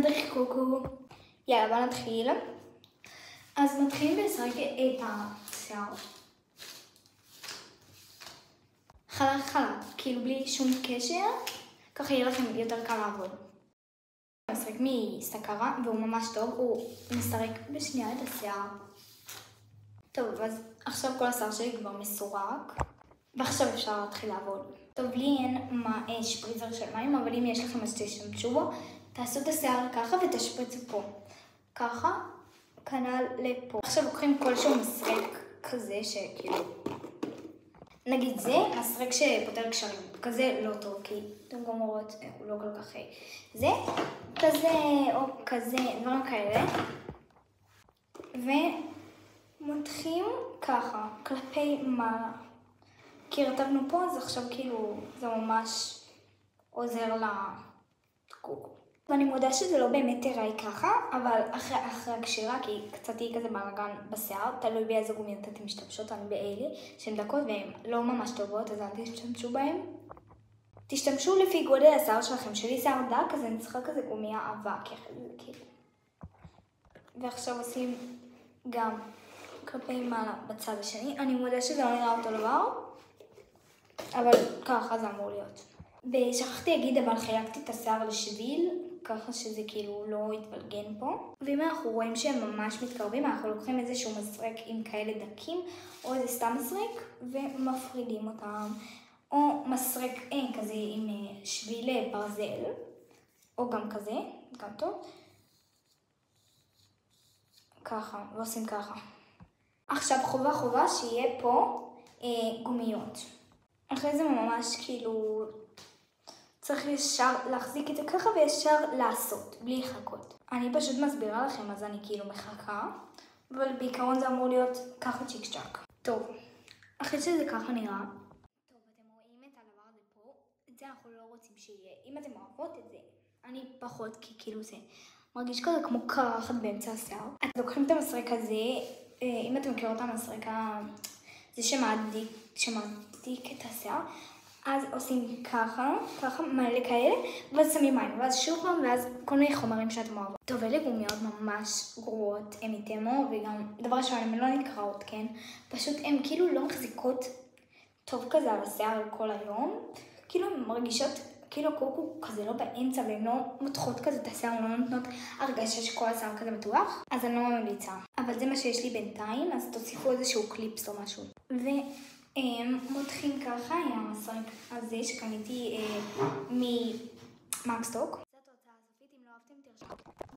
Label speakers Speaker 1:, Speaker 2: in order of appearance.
Speaker 1: מדריך קוקו. יאללה, בוא נתחיל. אז מתחילים לשחק את השיער. חלק, כאילו בלי שום קשר, ככה יהיה לכם יותר קל לעבוד. הוא משחק מסתקרה והוא ממש טוב, הוא מסרק בשנייה את השיער. טוב, אז עכשיו כל השיער שלי כבר מסורק, ועכשיו אפשר להתחיל לעבוד. טוב, לי אין שפריצר של מים, אבל אם יש לכם אז תשתמשו בו, תעשו את השיער ככה ותשפריצו פה. ככה, כנ"ל לפה. עכשיו לוקחים כלשהו מסרק כזה שכאילו, נגיד זה מסרק שפותר קשרים, כזה לא טוב, כי אתם גם רואות, הוא לא כל כך זה, כזה או כזה, דברים כאלה. ומותחים ככה, כלפי מעלה. כי רטבנו פה, אז עכשיו כאילו זה ממש עוזר לקוקו. ואני מודה שזה לא באמת תראה ככה, אבל אחרי הקשירה, כי קצת יהיה כזה בלגן בשיער, תלוי באיזה גומיות אתם משתמשות, אני באלה, שהן דקות והן לא ממש טובות, אז אל תשתמשו בהן. תשתמשו לפי גודל השיער שלכם. שלי שיער דק, אז אני צריכה כזה גומיה עבה, כאילו. ועכשיו עושים גם כלפי מעלה בצד השני. אני מודה שזה לא נראה אותו דבר, אבל ככה זה אמור להיות. ושכחתי להגיד, אבל חילקתי את השיער לשביל, ככה שזה כאילו לא יתבלגן פה. ואם אנחנו רואים שהם ממש מתקרבים, אנחנו לוקחים איזשהו מסרק עם כאלה דקים, או איזה סתם מסרק, ומפרידים אותם. או מסרק כזה עם שביל ברזל, או גם כזה, גם טוב. ככה, ועושים ככה. עכשיו חובה שיהיה פה גומיות. אחרי זה ממש כאילו צריך ישר להחזיק את זה ככה וישר לעשות, בלי לחכות. אני פשוט מסבירה לכם, אז אני כאילו מחכה, אבל בעיקרון זה אמור להיות ככה צ'יק צ'ק. טוב, אחרי שזה ככה נראה. טוב, אתם רואים את הדבר הזה פה, את זה אנחנו לא רוצים שיהיה. אם אתם אוהבות את זה, אני פחות, כי כאילו זה מרגיש כזה כמו קרחת באמצע השיער. אתם לוקחים את המסרק הזה, אם אתם מכירות את המסרק זה שמעתיק את השיער, אז עושים ככה מלא כאלה, ואז שמים מים, ואז שוב פעם, ואז כל מיני חומרים שאתם אוהבות. טוב, אלה גומיות ממש גרועות, הן מתמו, וגם דבר ראשון, הן לא נקראות, כן? פשוט הן כאילו לא מחזיקות טוב כזה על השיער כל היום, כאילו הן מרגישות כאילו הקוקו כזה לא באמצע, והן לא מותחות כזה את השיער, לא נותנות הרגשה שכל השיער כזה מתוח, אז אני לא ממליצה. אבל זה מה שיש לי בינתיים, אז תוסיפו איזשהו קליפס או משהו. מותחים ככה עם המסרק הזה שקניתי ממקסטוק. זו התוצאה הסופית, אם לא אהבתם תרשמו.